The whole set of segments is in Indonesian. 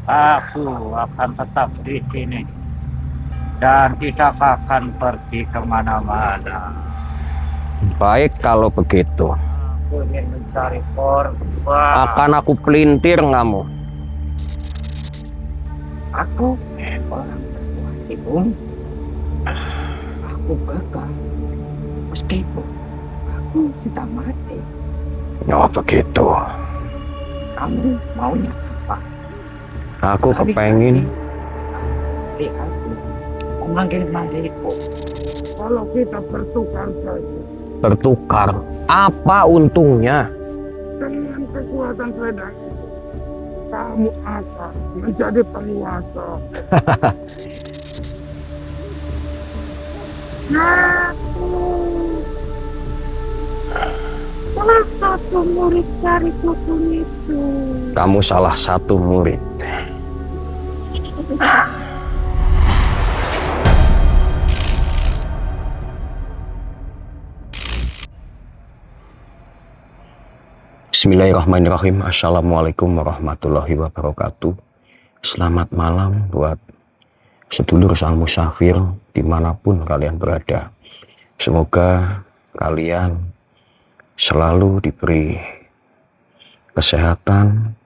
Aku akan tetap di sini dan tidak akan pergi kemana-mana. Baik kalau begitu. Aku ingin mencari korban. Akan aku pelintir kamu. Aku orang terkuat, aku gagal meskipun aku sudah mati. Oh begitu. Kamu maunya apa? Aku kepengin Aku memanggil-manggilku. Kalau kita bertukar saja bertukar. Apa untungnya? dengan kekuatan selendang itu, kamu akan menjadi penguasa. Salah satu murid dari dukun itu. Kamu salah satu murid. Bismillahirrahmanirrahim. Assalamualaikum warahmatullahi wabarakatuh. Selamat malam buat sedulur sang musafir dimanapun kalian berada. Semoga kalian selalu diberi kesehatan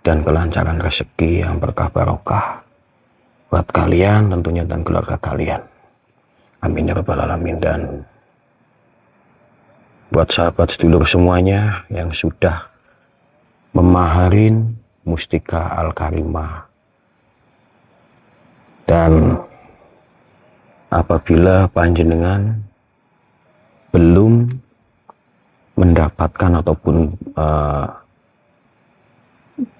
dan kelancaran rezeki yang berkah barokah buat kalian tentunya dan keluarga kalian. Amin ya rabbal alamin. Dan buat sahabat sedulur semuanya yang sudah memaharin Mustika Al-Karimah, dan apabila panjenengan belum mendapatkan ataupun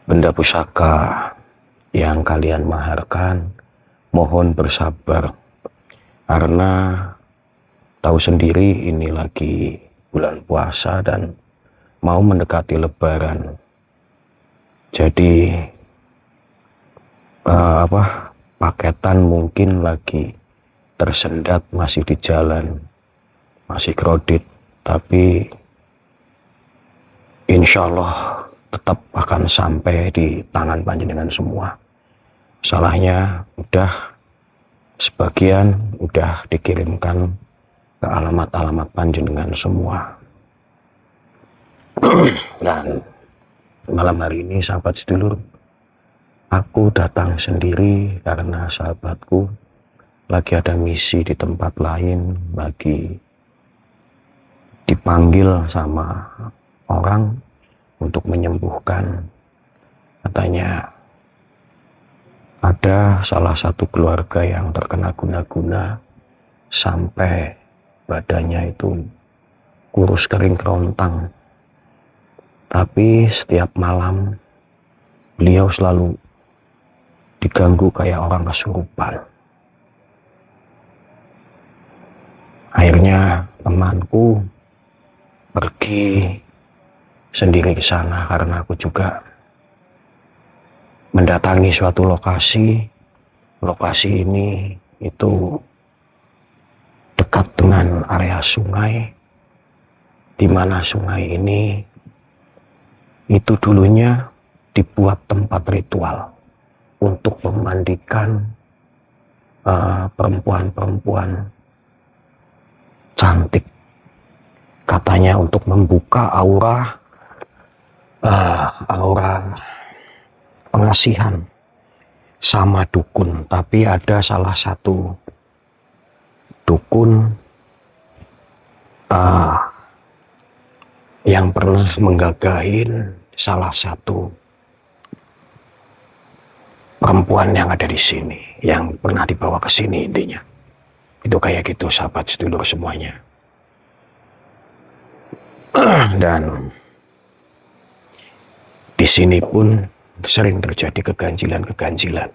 benda pusaka yang kalian maharkan, mohon bersabar karena tahu sendiri ini lagi bulan puasa dan mau mendekati lebaran. Jadi paketan mungkin lagi tersendat, masih di jalan, masih kredit, tapi insya Allah tetap akan sampai di tangan panjenengan semua. Salahnya udah sebagian udah dikirimkan ke alamat-alamat panjenengan semua. Dan malam hari ini sahabat sedulur, aku datang sendiri karena sahabatku lagi ada misi di tempat lain, lagi dipanggil sama orang untuk menyembuhkan. Katanya ada salah satu keluarga yang terkena guna-guna sampai badannya itu kurus kering kerontang. Tapi setiap malam beliau selalu diganggu kayak orang kesurupan. Akhirnya temanku pergi sendiri ke sana karena aku juga mendatangi suatu lokasi. Lokasi ini itu dekat dengan area sungai, di mana sungai ini itu dulunya dibuat tempat ritual untuk memandikan perempuan-perempuan cantik, katanya untuk membuka aura pengasihan sama dukun. Tapi ada salah satu dukun yang pernah menggagahin salah satu perempuan yang ada di sini, yang pernah dibawa ke sini. Intinya itu kayak gitu sahabat sedulur semuanya. Dan di sini pun sering terjadi keganjilan-keganjilan.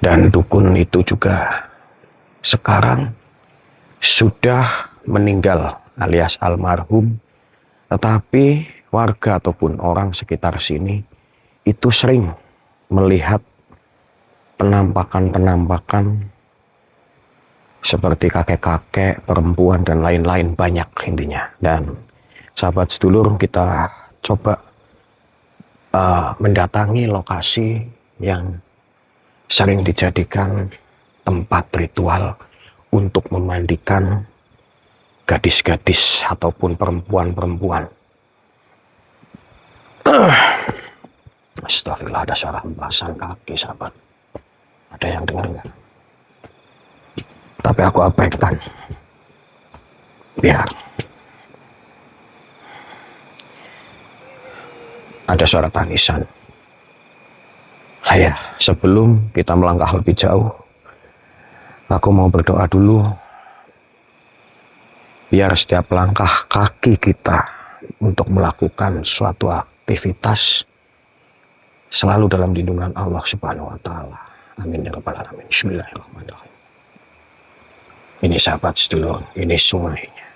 Dan dukun itu juga sekarang sudah meninggal alias almarhum, tetapi warga ataupun orang sekitar sini itu sering melihat penampakan-penampakan seperti kakek-kakek, perempuan dan lain-lain, banyak intinya. Dan sahabat sedulur, kita coba mendatangi lokasi yang sering dijadikan tempat ritual untuk memandikan gadis-gadis ataupun perempuan-perempuan. Astagfirullah, ada suara hempasan kaki, sahabat. Ada yang dengar nggak? Tapi aku abaikan. Biar. Ada suara tangisan. Ayah, sebelum kita melangkah lebih jauh, aku mau berdoa dulu. Biar setiap langkah kaki kita untuk melakukan suatu aktivitas selalu dalam lindungan Allah Subhanahu wa Ta'ala. Amin ya rabbal alamin. Bismillahirrahmanirrahim. Ini sahabat sedulur, ini sungainya.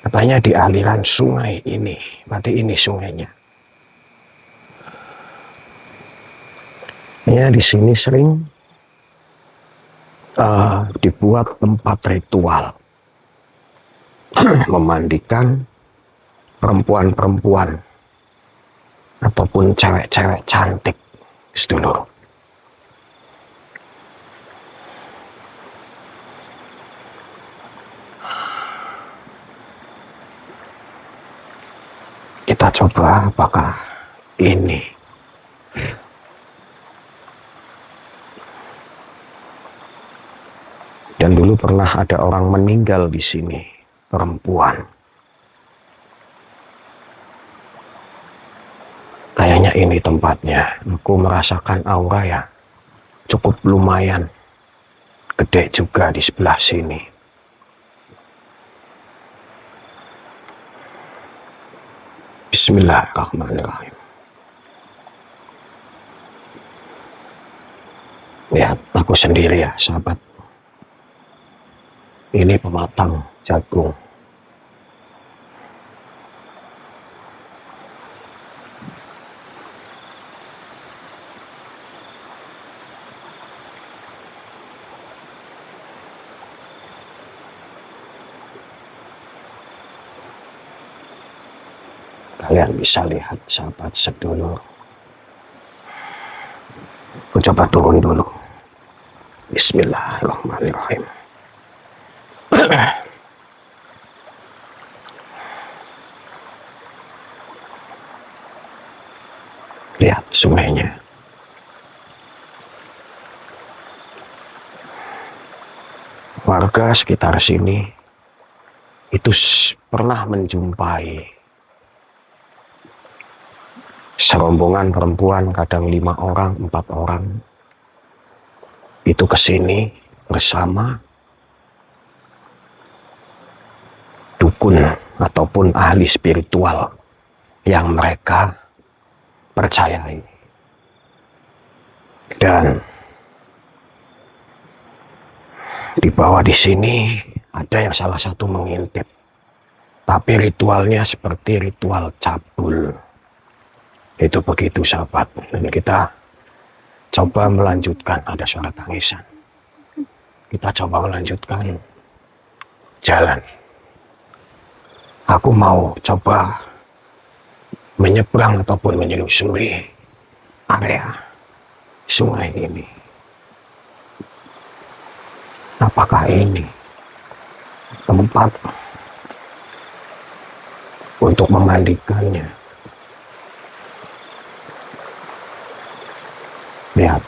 Katanya di aliran sungai ini, berarti ini sungainya. Ya, di sini sering dibuat tempat ritual memandikan perempuan-perempuan ataupun cewek-cewek cantik, sedulur. Kita coba apakah ini dan dulu pernah ada orang meninggal di sini, perempuan. Kayaknya ini tempatnya. Aku merasakan aura ya cukup lumayan gede juga di sebelah sini. Bismillahirrahmanirrahim. Lihat, aku sendiri ya, sahabat. Ini pematang jagung. Kalian bisa lihat, sahabat sedulur. Aku coba turun dulu. Bismillahirrahmanirrahim. Lihat sungainya. Warga sekitar sini itu pernah menjumpai serombongan perempuan, kadang 5 orang, 4 orang, itu kesini bersama dukun ataupun ahli spiritual yang mereka percayai. Dan di bawah di sini ada yang salah satu mengintip, tapi ritualnya seperti ritual cabul. Itu begitu, sahabat. Dan kita coba melanjutkan. Ada suara tangisan. Kita coba melanjutkan jalan. Aku mau coba menyeberang ataupun menyelusuri area sungai ini. Apakah ini tempat untuk memandikannya? Lihat.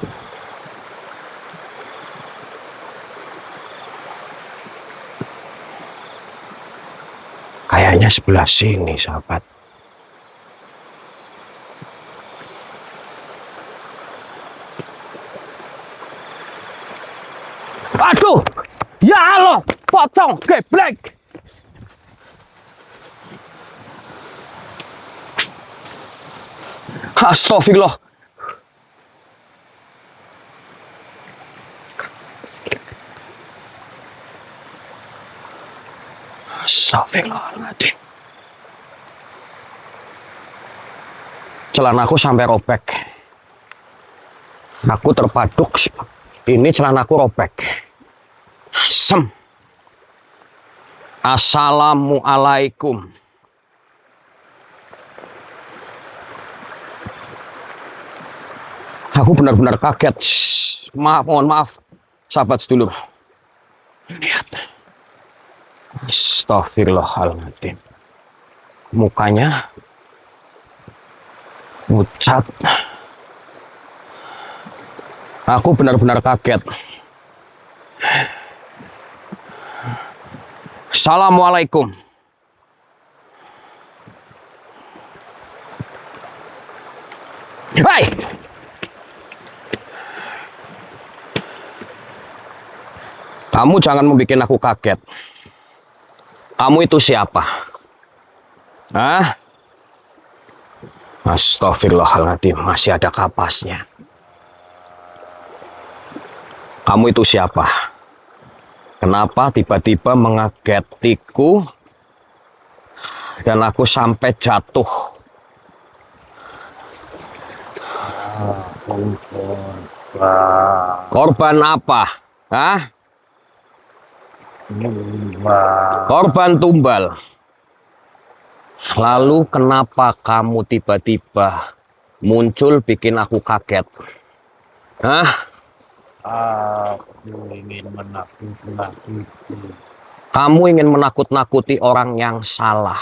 Kayaknya sebelah sini, sahabat. Aduh, ya Allah, pocong, geblek. Astagfirullah. Astagfirullahaladzim. Celanaku sampai robek. Aku terpaduk. Ini celanaku robek. Assalamualaikum. Aku benar-benar kaget. Maaf, mohon maaf, sahabat sedulur. Lihat. Astagfirullahaladzim. Mukanya pucat. Aku benar-benar kaget. Assalamualaikum. Hai. Kamu jangan membuat aku kaget. Kamu itu siapa? Hah? Astagfirullahaladzim, masih ada kapasnya. Kamu itu siapa? Kenapa tiba-tiba mengagetiku dan aku sampai jatuh? Korban apa? Hah? Korban tumbal. Lalu kenapa kamu tiba-tiba muncul bikin aku kaget? Hah? Aku ingin menakut-nakuti. Kamu ingin menakut-nakuti orang yang salah.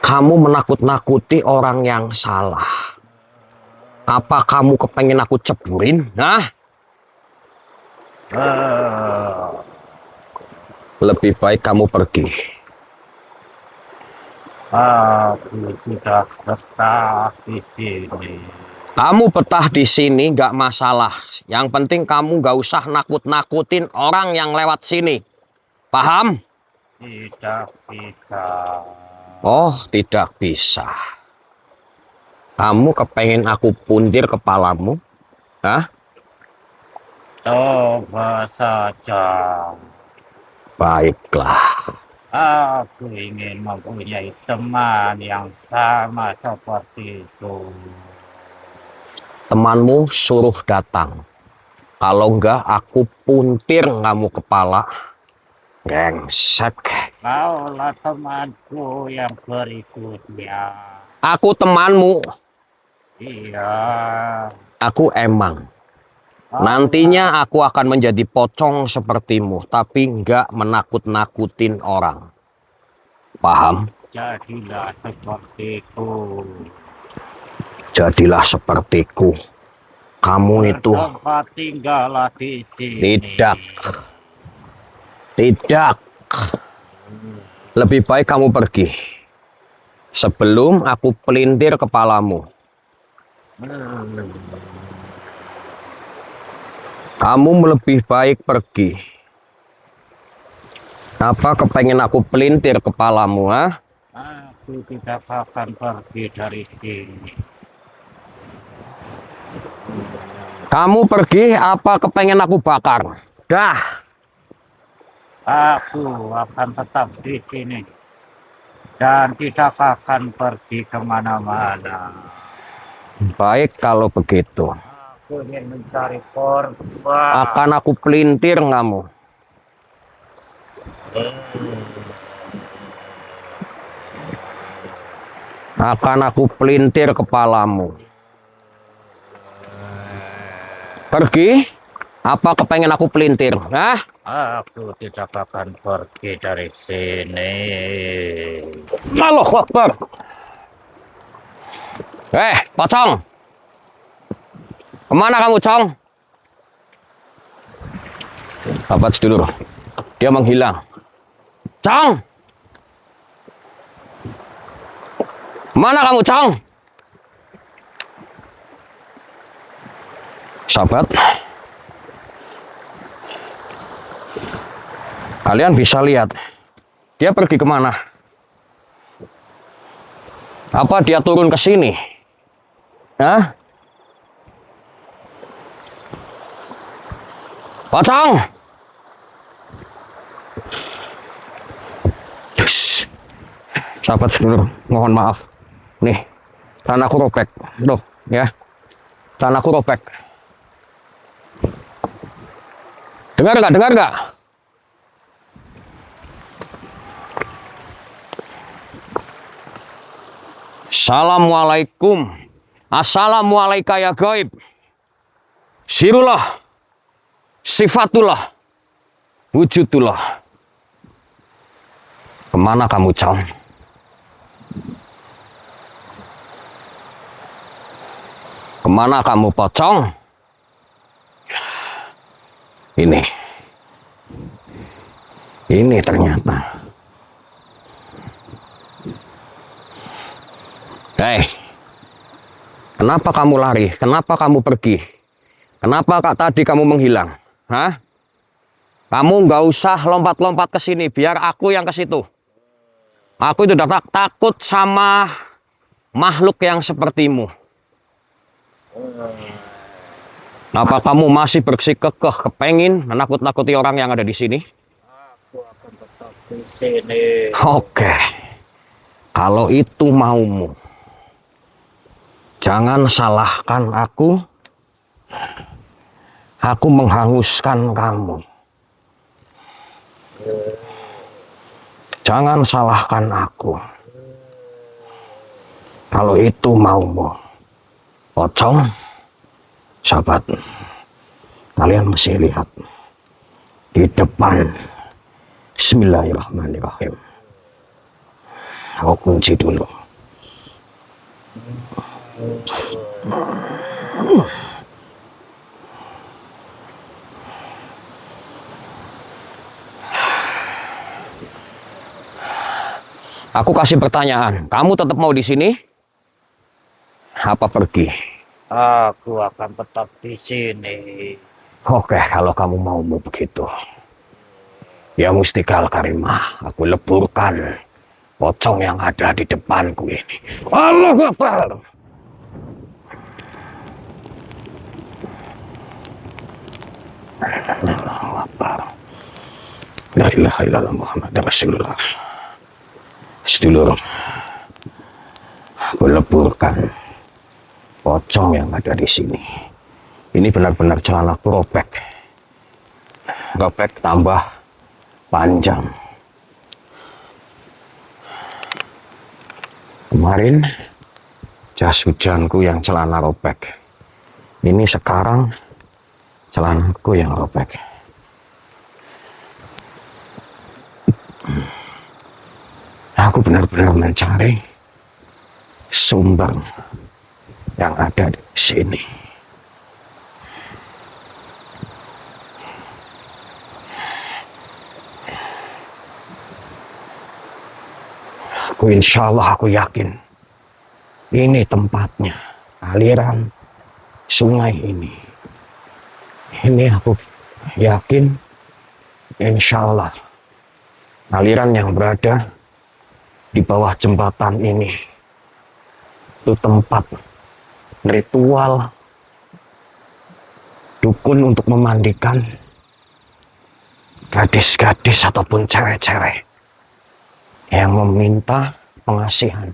Kamu menakut-nakuti orang yang salah. Apa kamu kepengen aku ceburin? Hah? Lebih baik kamu pergi. Aku sudah betah di sini. Kamu betah di sini nggak masalah. Yang penting kamu nggak usah nakut-nakutin orang yang lewat sini. Paham? Tidak bisa. Oh, tidak bisa. Kamu kepengen aku puntir kepalamu? Hah? Coba saja. Baiklah. Aku ingin mempunyai teman yang sama seperti itu. Temanmu suruh datang. Kalau enggak, aku puntir kamu kepala. Brengsek. Kaulah temanku yang berikutnya. Aku temanmu. Iya. Aku emang. Nantinya aku akan menjadi pocong sepertimu, tapi enggak menakut-nakutin orang. Paham? Jadilah sepertiku. Jadilah sepertiku. Kamu itu Tempat tinggallah di sini. tidak. Tidak. Lebih baik kamu pergi. Sebelum aku pelintir kepalamu. Kamu lebih baik pergi. Apa kepengen aku pelintir kepalamu, ha? Aku tidak akan pergi dari sini. Kamu pergi, apa kepengen aku bakar? Dah. Aku akan tetap di sini. Dan tidak akan pergi kemana-mana. Baik kalau begitu. Aku ingin mencari korban. Akan aku pelintir kamu. Akan aku pelintir kepalamu. Pergi? Apa kepengen aku pelintir? Hah? Aku tidak akan pergi dari sini. Allahu Akbar. Pocong. Kemana kamu, Cong? Sahabat sedulur, dia menghilang. Cong! Mana kamu, Cong? Sahabat, kalian bisa lihat, dia pergi kemana? Apa dia turun ke sini? Hah? Pocong! Yes. Sahabat sedulur, mohon maaf. Nih, tanahku robek. Tuh, ya. Tanahku robek. Dengar nggak? Dengar nggak? Assalamualaikum. Assalamualaikum ya gaib. Sirullah. Sifatullah. Wujudullah. Kemana kamu, Cong? Kemana kamu, Pocong? Ini ternyata. Hei, kenapa kamu lari? Kenapa kamu pergi? Kenapa kak tadi kamu menghilang? Hah? Kamu nggak usah lompat-lompat ke sini, biar aku yang ke situ. Aku itu udah takut sama makhluk yang sepertimu. Apa kamu masih bersikukuh kepengin menakut-nakuti orang yang ada di sini? Aku akan tetap di sini. Oke, kalau itu maumu, jangan salahkan aku. Aku menghanguskan kamu. Jangan salahkan aku. Kalau itu maumu. Pocong, sahabat, kalian mesti lihat di depan. Bismillahirrahmanirrahim. Aku kunci dulu. Aku kasih pertanyaan, kamu tetap mau di sini? Apa pergi? Aku akan tetap di sini. Oke, kalau kamu mau begitu. Ya Mustikal Karimah, aku leburkan pocong yang ada di depanku ini. Allahu Akbar. Allahu Akbar. La ilaha illallah Muhammad Rasulullah. Sedulur, aku leburkan pocong yang ada di sini. Ini benar-benar celanaku robek. Robek tambah panjang. Kemarin jas hujanku yang celana robek. Ini sekarang celanaku yang robek. Aku benar-benar mencari sumber yang ada di sini. Insya Allah aku yakin ini tempatnya, aliran sungai ini. Ini aku yakin, insya Allah aliran yang berada di bawah jembatan ini itu tempat ritual dukun untuk memandikan gadis-gadis ataupun cewek-cewek yang meminta pengasihan.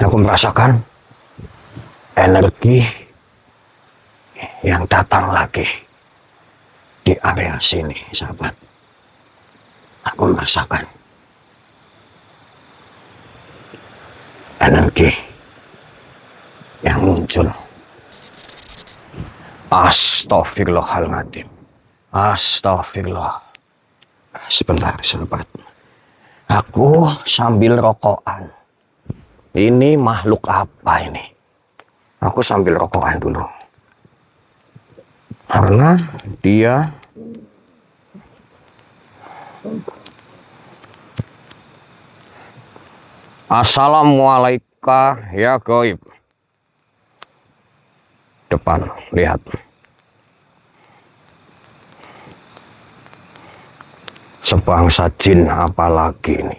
Aku merasakan energi yang datang lagi di area sini, sahabat. Aku merasakan energi yang muncul. Astaghfirullahaladzim. Astagfirullah. Sebentar, sahabat. Aku sambil rokokan. Ini makhluk apa ini? Aku sambil rokokan dulu. Karena dia Assalamualaikum ya gaib. Depan, lihat. Sebangsa jin apa lagi ini?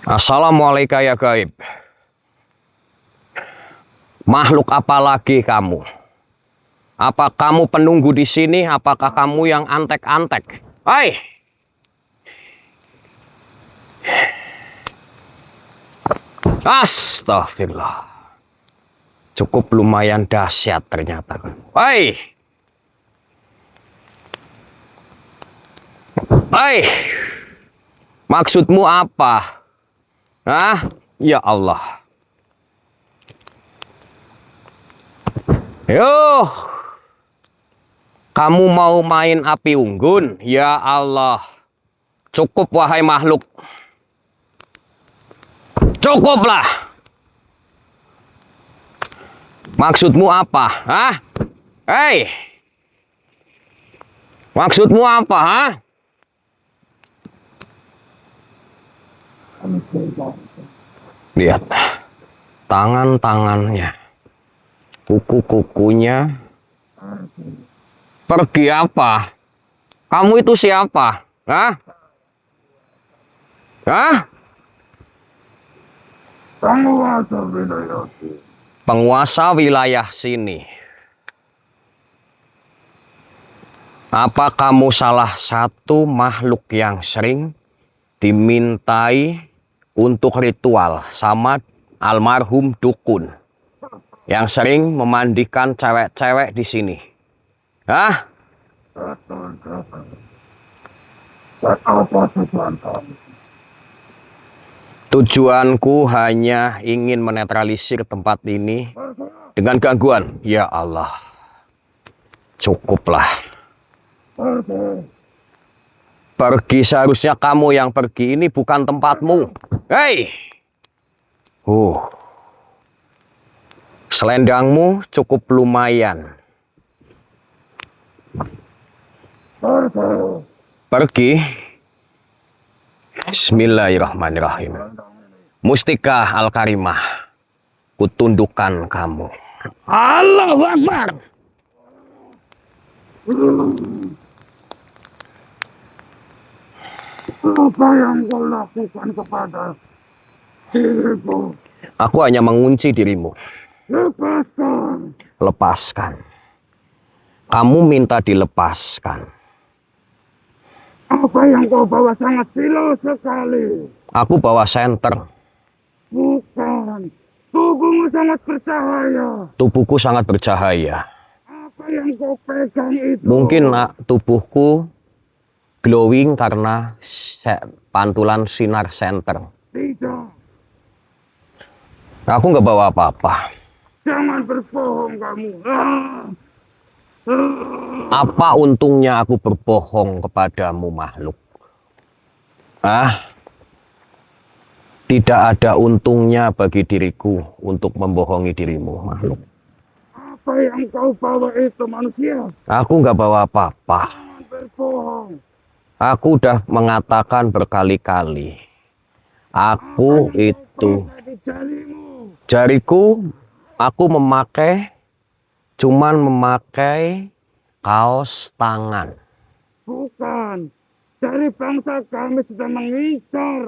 Assalamualaikum ya gaib. Makhluk apa lagi kamu? Apa kamu penunggu di sini? Apakah kamu yang antek-antek? Hai, Astagfirullah. Cukup lumayan dahsyat ternyata. Hai. Hai. Maksudmu apa? Hah? Ya Allah. Yo. Kamu mau main api unggun? Ya Allah. Cukup wahai makhluk. Cukuplah. Maksudmu apa? Hah? Hei. Maksudmu apa, hah? Lihat. Tangan-tangannya. Kuku-kukunya. Pergi apa? Kamu itu siapa? Hah? Hah? Penguasa wilayah sini. Penguasa wilayah sini. Apa kamu salah satu makhluk yang sering dimintai untuk ritual sama almarhum dukun yang sering memandikan cewek-cewek di sini? Hah? Apa tujuan kamu? Tujuanku hanya ingin menetralisir tempat ini dengan gangguan. Ya Allah. Cukuplah. Pergi, seharusnya kamu yang pergi, ini bukan tempatmu. Hei. Selendangmu cukup lumayan. Pergi. Bismillahirrahmanirrahim. Mustika Al-Karimah, kutundukkan kamu. Allahu Akbar. Apa yang kau lakukan kepada diriku? Aku hanya mengunci dirimu. Lepaskan. Lepaskan. Kamu minta dilepaskan. Apa yang kau bawa sangat silau sekali. Aku bawa senter. Bukan. Tubuhmu sangat bercahaya. Tubuhku sangat bercahaya. Apa yang kau pegang itu? Mungkin tubuhku glowing karena pantulan sinar senter. Tidak. Aku nggak bawa apa-apa. Jangan berbohong kamu. Apa untungnya aku berbohong kepadamu, makhluk? Tidak ada untungnya bagi diriku untuk membohongi dirimu, makhluk. Apa yang kau bawa itu manusia? Aku nggak bawa apa-apa. Jangan berbohong. Aku udah mengatakan berkali-kali. Aku itu jariku, aku cuman memakai kaos tangan. Bukan. Dari bangsa kami sudah mengincar.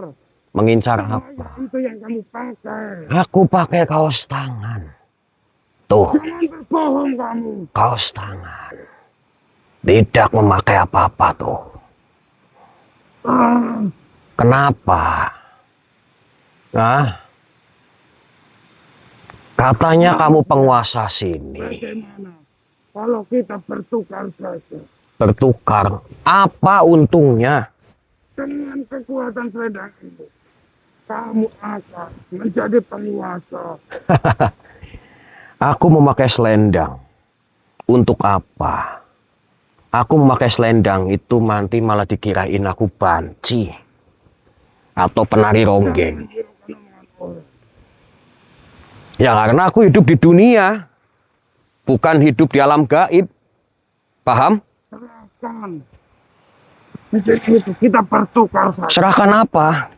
Mengincar apa? Itu yang kamu pakai. Aku pakai kaos tangan. Tuh, Jangan berbohong kamu. kaos tangan. Tidak memakai apa-apa tuh. Kenapa? Katanya kamu penguasa sini. Bagaimana kalau kita bertukar saja? Bertukar. Apa untungnya? Dengan kekuatan selendang itu, kamu akan menjadi penguasa. Aku memakai selendang. Untuk apa? Aku memakai selendang itu nanti malah dikirain aku banci. Atau penari ronggeng. Ya karena aku hidup di dunia. Bukan hidup di alam gaib. Paham? Serahkan. Jadi itu kita bertukar saja. Serahkan apa?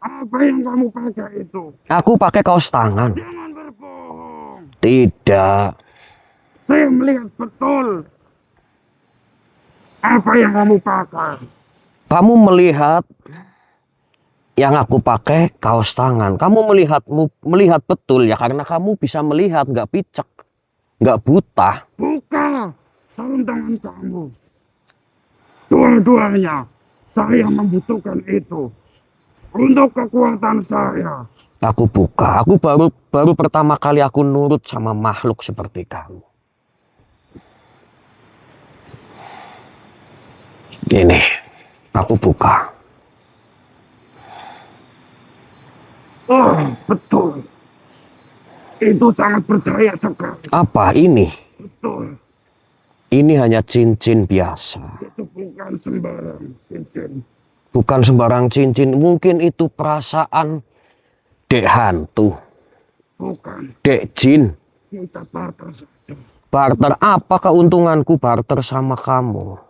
Apa yang kamu pakai itu? Aku pakai kaos tangan. Jangan berbohong. Tidak. Saya melihat betul apa yang kamu pakai. Kamu melihat yang aku pakai kaos tangan. Kamu melihat betul ya karena kamu bisa melihat, nggak picek, nggak buta. Buka sarung tangan kamu. Dua-duanya saya membutuhkan itu. untuk kekuatan saya. Aku buka. Aku baru pertama kali aku nurut sama makhluk seperti kamu. Ini, aku buka. Oh, betul. Itu sangat percaya sekali. Apa ini? Betul. Ini hanya cincin biasa. Itu bukan sembarang cincin. Bukan sembarang cincin. Mungkin itu perasaan dek hantu. Bukan. Dek jin. Kita barter saja. Barter. Apa keuntunganku barter sama kamu?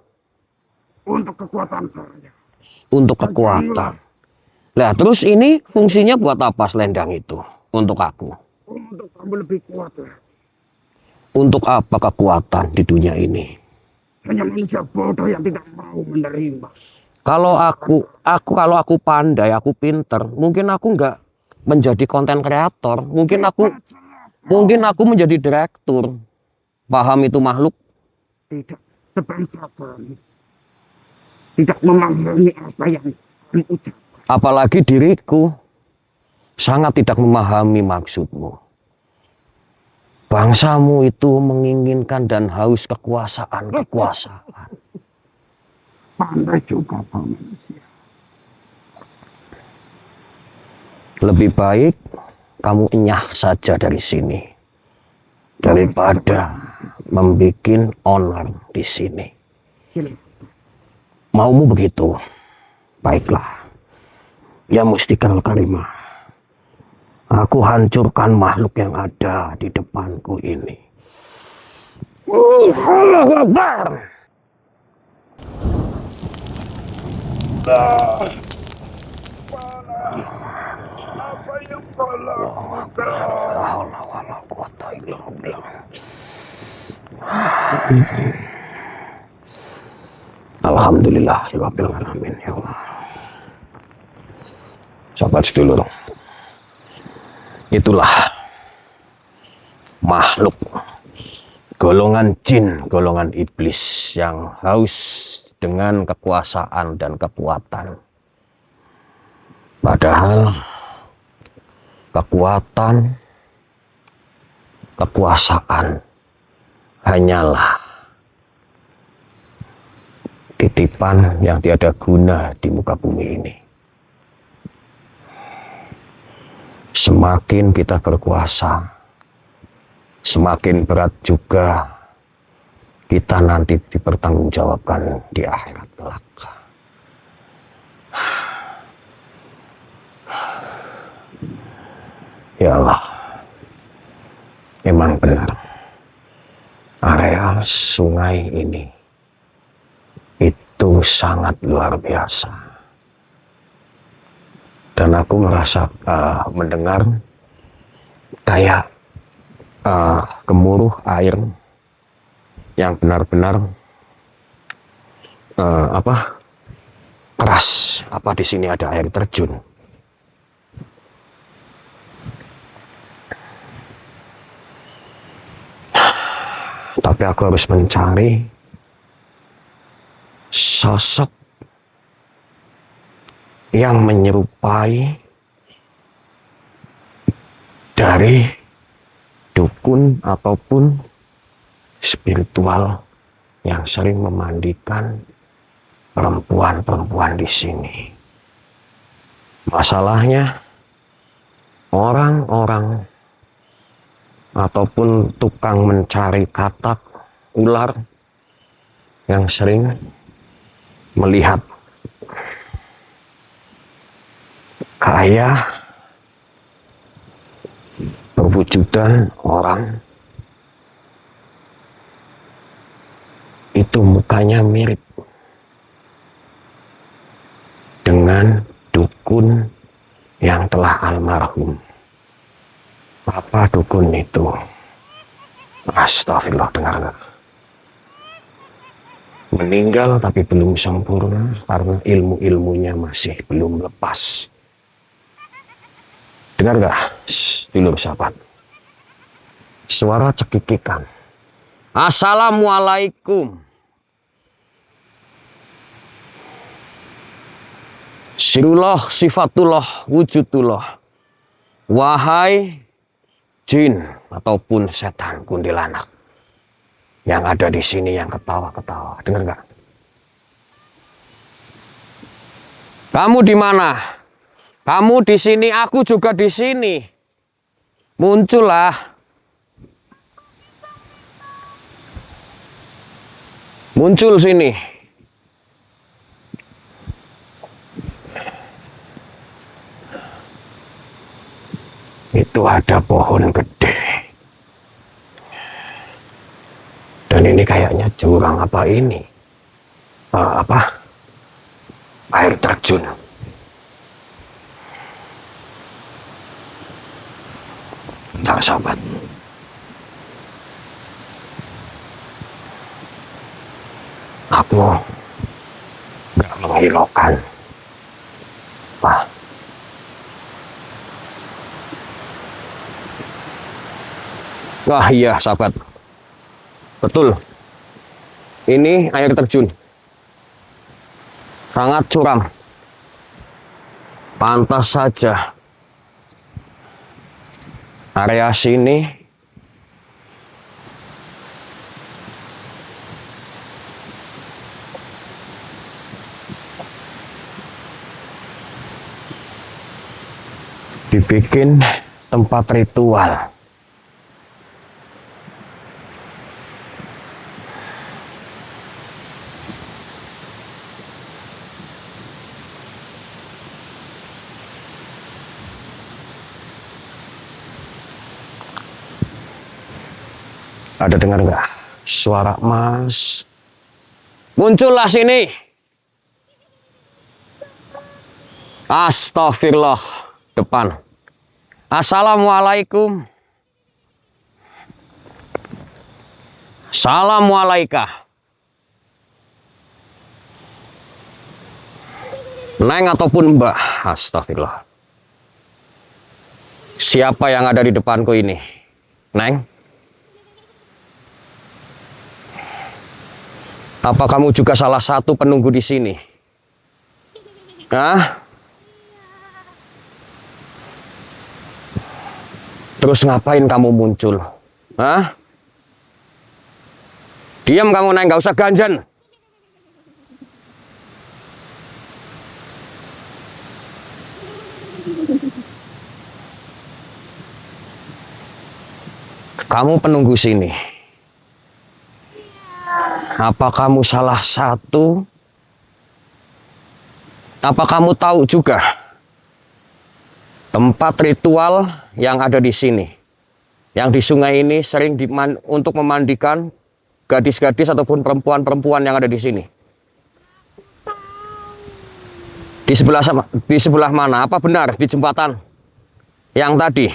Untuk kekuatan saya. Untuk kekuatan. Nah, terus ini fungsinya buat apa selendang itu? Untuk aku. Untuk kamu lebih kuat lah. Untuk apa kekuatan di dunia ini? Hanya manusia bodoh yang tidak mau menerima. Kalau aku pandai, aku pinter, mungkin aku nggak menjadi konten kreator. Mungkin aku menjadi direktur. Paham itu makhluk? Tidak sebangsa kami. Tidak memahami apa yang kami ucapkan. Apalagi diriku sangat tidak memahami maksudmu. Bangsamu itu menginginkan dan haus kekuasaan. Pandai juga Pak manusia. Lebih baik kamu enyah saja dari sini daripada membuat honor di sini. Maumu begitu? Baiklah. Ya Mustikal Karimah. Aku hancurkan makhluk yang ada di depanku ini. Allahu Akbar. Apa yang kau lakukan? Alhamdulillah, rabbil alamin, ya Allah. Sahabat sedulur, itulah makhluk golongan jin, golongan iblis yang haus dengan kekuasaan dan kekuatan. Padahal kekuasaan hanyalah titipan yang tiada guna di muka bumi ini. Semakin kita berkuasa, semakin berat juga kita nanti dipertanggungjawabkan di akhirat kelak. Ya Allah, memang benar area sungai ini itu sangat luar biasa. Dan aku merasa mendengar kayak gemuruh air yang benar-benar keras. Apa di sini ada air terjun? Tapi aku harus mencari sosok yang menyerupai dari dukun ataupun spiritual yang sering memandikan perempuan-perempuan di sini. Masalahnya orang-orang ataupun tukang mencari katak ular yang sering melihat kayak perwujudan orang itu mukanya mirip dengan dukun yang telah almarhum. Apa dukun itu? Astagfirullah, dengar nggak? Meninggal tapi belum sempurna karena ilmu-ilmunya masih belum lepas. Dengar nggak, dulur sahabat? Suara cekikikan. Assalamualaikum. Sirullah, sifatullah, wujudullah. Wahai jin ataupun setan kuntilanak yang ada di sini yang ketawa-ketawa, dengar nggak? Kamu di mana? Kamu di sini, aku juga di sini. Muncullah. Muncul sini. Itu ada pohon gede. Dan ini kayaknya jurang apa ini? Air terjun. Tak, sahabat. Aku gak menghiraukan. Wah iya sahabat, betul. Ini air terjun. Sangat curam. Pantas saja area sini dibikin tempat ritual. Ada dengar nggak suara emas? Muncullah sini. Astagfirullah, depan. Assalamualaikum. Assalamualaikum. Neng ataupun mbak? Astagfirullah. Siapa yang ada di depanku ini? Neng? Apa kamu juga salah satu penunggu di sini? Hah? Terus ngapain kamu muncul? Hah? Diam kamu, Neng, gak usah ganjen. Kamu penunggu sini. Apa kamu salah satu? Apa kamu tahu juga tempat ritual yang ada di sini? Yang di sungai ini sering untuk memandikan gadis-gadis ataupun perempuan-perempuan yang ada di sini. Di sebelah mana? Apa benar di jembatan yang tadi?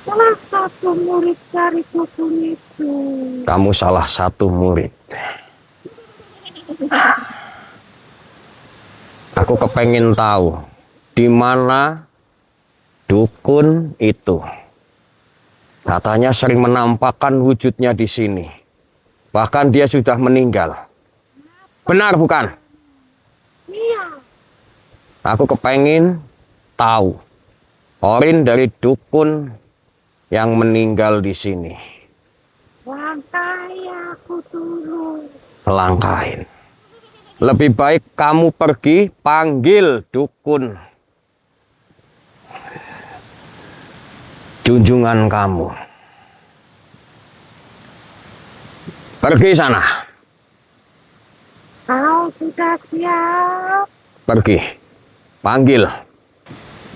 Salah satu murid dari dukun itu. Kamu salah satu murid. Aku kepengen tahu di mana dukun itu. Katanya sering menampakkan wujudnya di sini. Bahkan dia sudah meninggal. Benar bukan? Iya. Aku kepengen tahu orin dari dukun yang meninggal di sini. Langkai aku dulu. Langkain. Lebih baik kamu pergi panggil dukun junjungan kamu. Pergi sana. Kau sudah siap? Pergi. Panggil.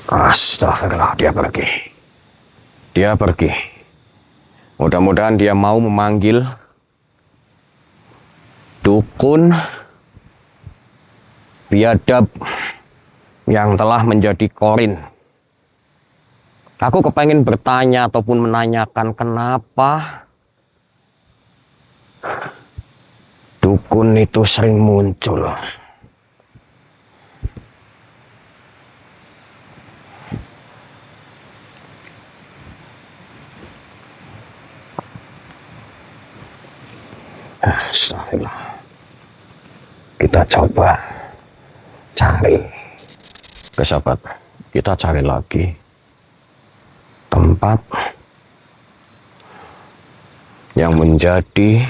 Astagfirullah, dia pergi. Dia pergi. Mudah-mudahan dia mau memanggil dukun biadab yang telah menjadi korin. Aku kepengen bertanya ataupun menanyakan kenapa dukun itu sering muncul. Astagfirullah. Kita coba cari, sahabat, kita cari lagi tempat yang menjadi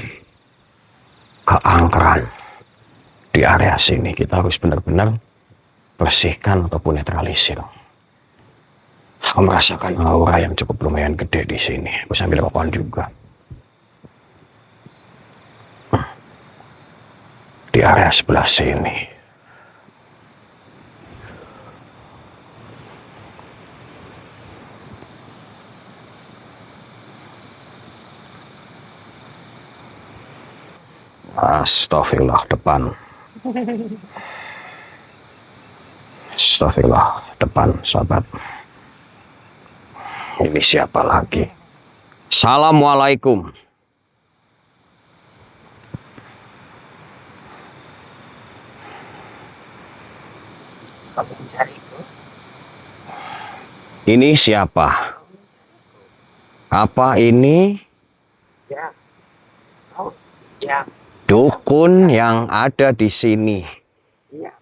keangkeran di area sini. Kita harus benar-benar bersihkan ataupun netralisir. Aku merasakan aura yang cukup lumayan gede di sini. Aku sambil rokokan juga. Di area sebelah sini. Astagfirullah, depan. Astagfirullah, depan, sahabat. Ini siapa lagi? Assalamualaikum. Kamu mencariku? Ini siapa? Apa ini? Ya. Oh, ya. Dukun yang ada di sini. Iya.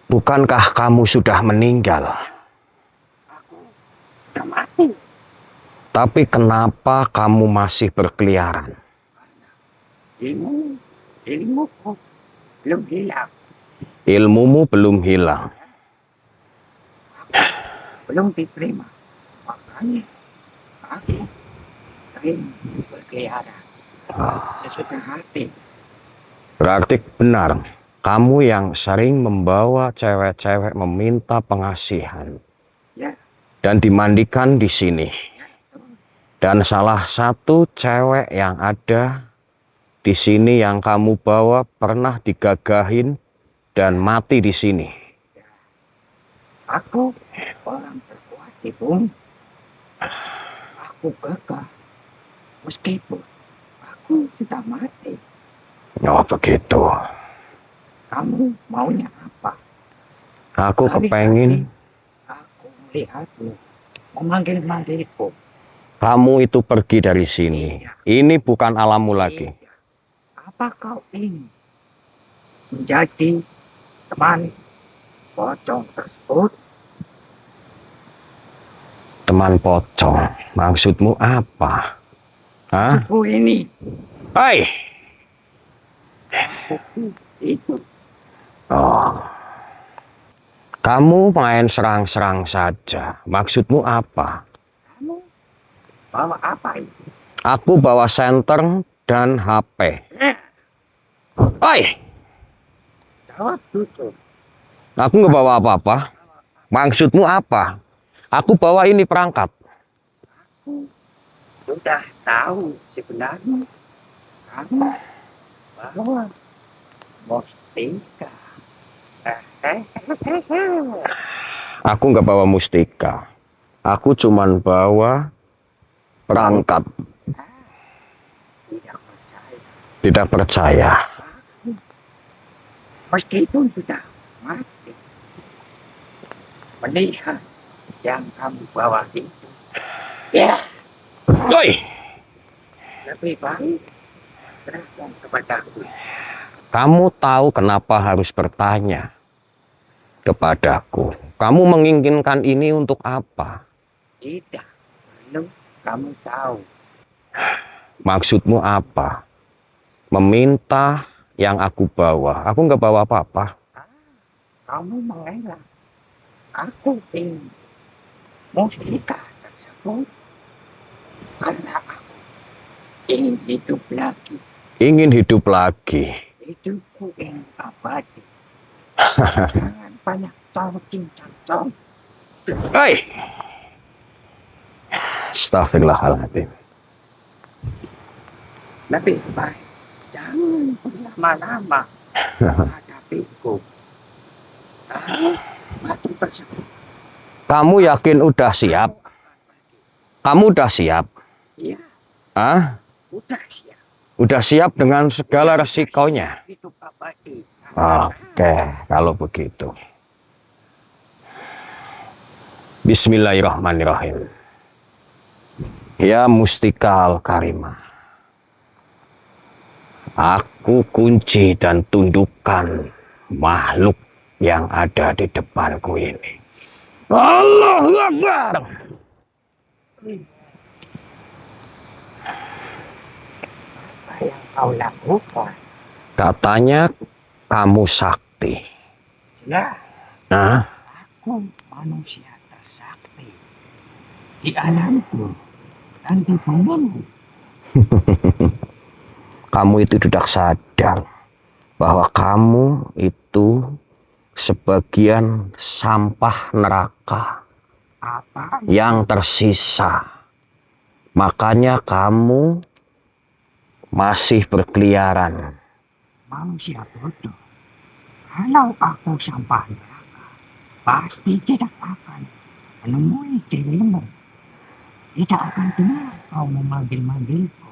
Bukankah kamu sudah meninggal? Aku sudah mati. Tapi kenapa kamu masih berkeliaran? Ilmu belum hilang. Ilmumu belum hilang. Belum diterima. Makanya aku sering berkeliaran. Sesudah mati. Berarti benar, kamu yang sering membawa cewek-cewek meminta pengasihan Ya. dan dimandikan di sini. Dan salah satu cewek yang ada di sini yang kamu bawa pernah digagahin dan mati di sini. Aku orang terkuat di bumi. Aku gagah. Meskipun aku sudah mati. Oh begitu. Kamu maunya apa? Aku kepengen Aku melihatmu. Memanggil-manggilku. kamu itu pergi dari sini. Ini bukan alammu lagi. Apa kau ingin menjadi teman pocong tersebut? Teman pocong, maksudmu apa? Hah? Suku ini Hai, itu Oh, kamu main serang-serang saja. Maksudmu apa? kamu bawa apa itu? Aku bawa senter dan HP. Hai, Jawab jujur. aku nggak bawa apa-apa. Maksudmu apa? Aku bawa ini perangkat. Sudah tahu sebenarnya kamu bawa mustika. Aku nggak bawa mustika. Aku cuman bawa perangkat. Tidak percaya. Tidak percaya. Meskipun sudah mati, melihat yang kamu bawa itu, ya Woi, lebih baik serahkan kepadaku. kamu tahu kenapa harus bertanya kepadaku? Kamu menginginkan ini untuk apa? Tidak perlu kamu tahu. Maksudmu apa? Meminta yang aku bawa. Aku nggak bawa apa-apa. Kamu mengelak. Aku ingin mustika tersebut karena aku ingin hidup lagi. Ingin hidup lagi. Hidupku ingin abadi. Jangan banyak cacing-cacing. Hei! Astagfirullahaladzim. Lebih baik jangan berlama-lama menghadapiku. Kamu mati bersama. Kamu yakin udah siap? Kamu udah siap? Iya, Hah? udah siap. Udah siap dengan segala resikonya? Hidup abadi. Oke, kalau begitu. Bismillahirrahmanirrahim. Ya Mustika Al-Karimah. Aku kunci dan tundukkan makhluk yang ada di depanku ini. Allahu Akbar. Apa yang kau lakukan? Katanya kamu sakti. Ya, Nah, aku manusia tersakti di alamku dan di bumimu. kamu itu tidak sadar bahwa kamu itu sebagian sampah neraka Apa yang tersisa. Makanya kamu masih berkeliaran. manusia bodoh? Kalau aku sampah neraka, pasti tidak akan menemui dirimu. Tidak akan dengar kau memanggil-manggilku.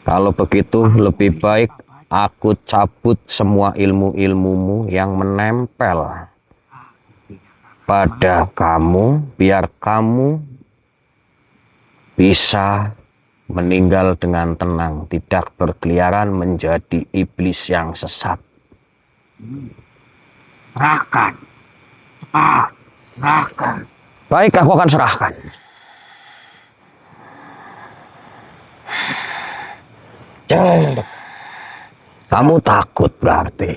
Kalau begitu lebih baik aku cabut semua ilmu-ilmumu yang menempel pada kamu, biar kamu bisa meninggal dengan tenang, tidak berkeliaran menjadi iblis yang sesat. Serahkan, cepat, serahkan. Baik, aku akan serahkan. Cek. Kamu takut berarti.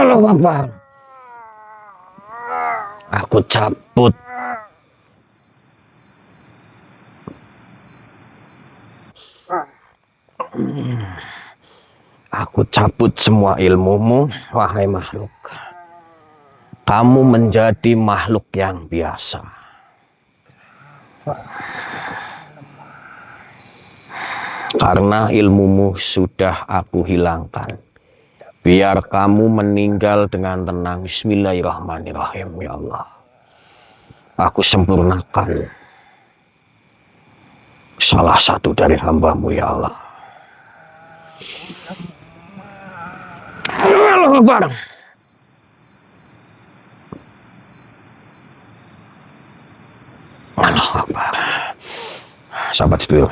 Allahu Akbar. Aku cabut. Aku cabut semua ilmumu, wahai makhluk. Kamu menjadi makhluk yang biasa. Karena ilmumu sudah aku hilangkan. Biar kamu meninggal dengan tenang. Bismillahirrahmanirrahim, ya Allah. Aku sempurnakan salah satu dari hamba-Mu, ya Allah. Allahu Akbar. Allahu Akbar. Sahabat setuju.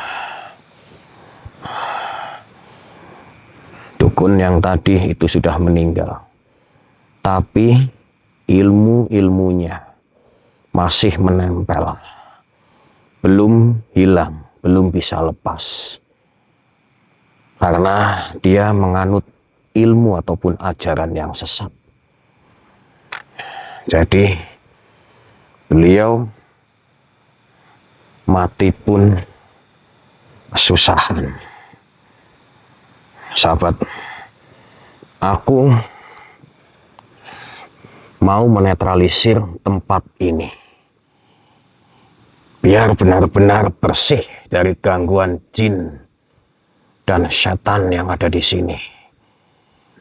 Dukun yang tadi itu sudah meninggal. Tapi ilmu-ilmunya masih menempel. Belum hilang, belum bisa lepas. Karena dia menganut ilmu ataupun ajaran yang sesat. Jadi beliau mati pun kesusahan. Sahabat, aku mau menetralisir tempat ini. Biar benar-benar bersih dari gangguan jin dan setan yang ada di sini.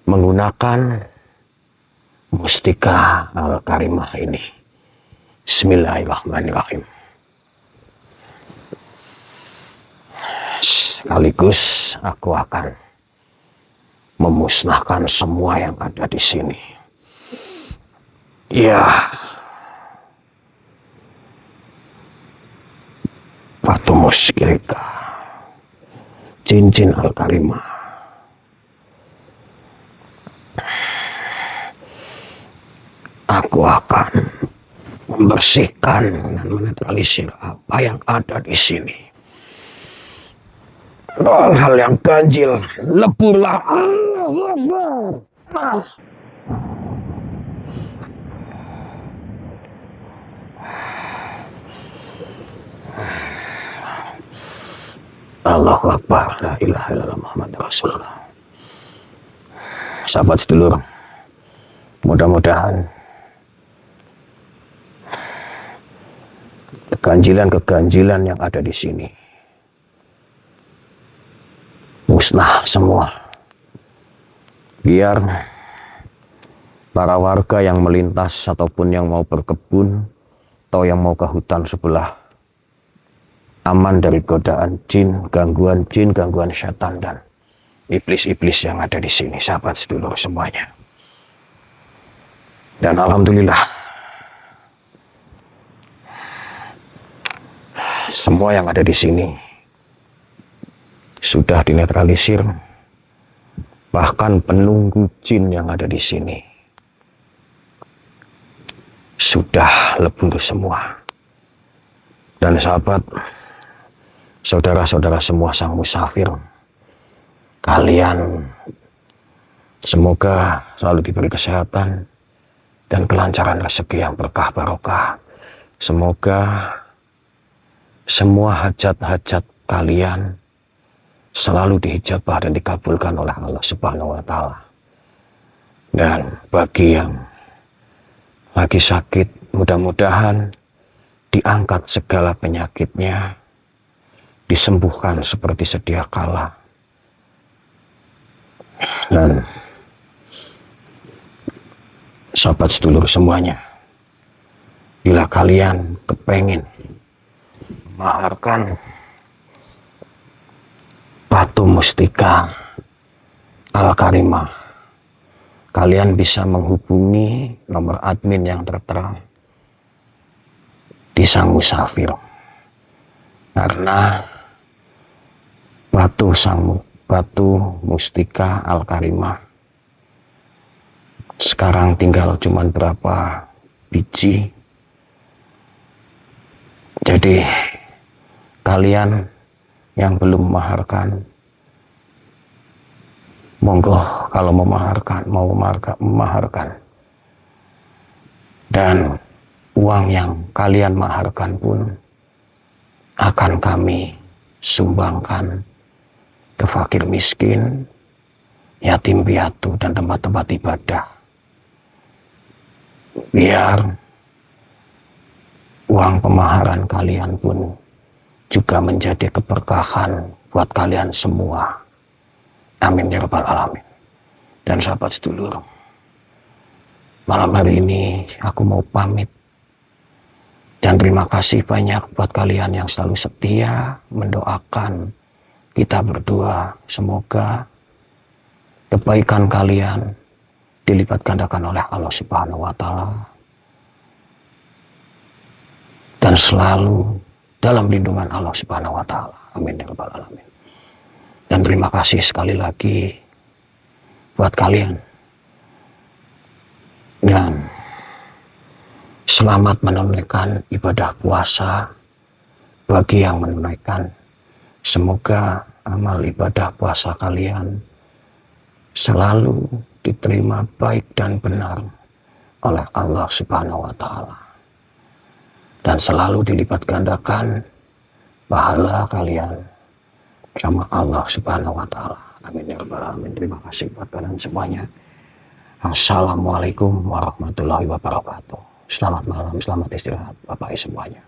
Menggunakan mustika al-karimah ini. Bismillahirrahmanirrahim. Sekaligus aku akan memusnahkan semua yang ada di sini. Ya, batu muskilika, cincin al-karimah. Aku akan membersihkan dan menetralisir apa yang ada di sini. Hal-hal yang ganjil, leburlah. Allahu Akbar. Allahu Akbar, la ilaha illallah Muhammad Rasulullah. Sahabat sedulur, mudah-mudahan keganjilan-keganjilan yang ada di sini musnah semua. Biar para warga yang melintas ataupun yang mau berkebun atau yang mau ke hutan sebelah aman dari godaan jin, gangguan setan dan iblis-iblis yang ada di sini, sahabat sedulur semuanya. Dan alhamdulillah semua yang ada di sini sudah dinetralisir, bahkan penunggu jin yang ada di sini sudah lebur semua. Dan sahabat, saudara-saudara semua sang musafir, kalian semoga selalu diberi kesehatan dan kelancaran rezeki yang berkah barokah. Semoga semua hajat-hajat kalian selalu diijabah dan dikabulkan oleh Allah Subhanahu wa Ta'ala. Dan bagi yang lagi sakit, mudah-mudahan diangkat segala penyakitnya, disembuhkan seperti sedia kala. Dan sahabat sedulur semuanya, bila kalian kepengin memaharkan Batu Mustika Al-Karimah, kalian bisa menghubungi nomor admin yang tertera di Sang Musafir. Karena Batu Mustika Al-Karimah sekarang tinggal cuman berapa biji. Jadi kalian yang belum memaharkan, monggo kalau mau memaharkan. Dan uang yang kalian maharkan pun akan kami sumbangkan ke fakir miskin, yatim piatu, dan tempat-tempat ibadah. Biar uang pemaharan kalian pun juga menjadi keberkahan buat kalian semua. Amin ya rabbal alamin. Dan sahabat sedulur, malam hari ini aku mau pamit. Dan terima kasih banyak buat kalian yang selalu setia mendoakan kita berdua. Semoga kebaikan kalian dilipat gandakan oleh Allah Subhanahu wa Ta'ala, dan selalu dalam lindungan Allah Subhanahu wa Ta'ala. Amin ya rabbal alamin. Dan terima kasih sekali lagi buat kalian. Dan selamat menunaikan ibadah puasa bagi yang menunaikan. Semoga amal ibadah puasa kalian selalu diterima baik dan benar oleh Allah Subhanahu wa Ta'ala, dan selalu dilipat gandakan pahala kalian sama Allah Subhanahu wa Ta'ala. Amin ya rabbal alamin. Terima kasih buat kalian semuanya. Assalamualaikum warahmatullahi wabarakatuh. Selamat malam, selamat istirahat Bapak semuanya.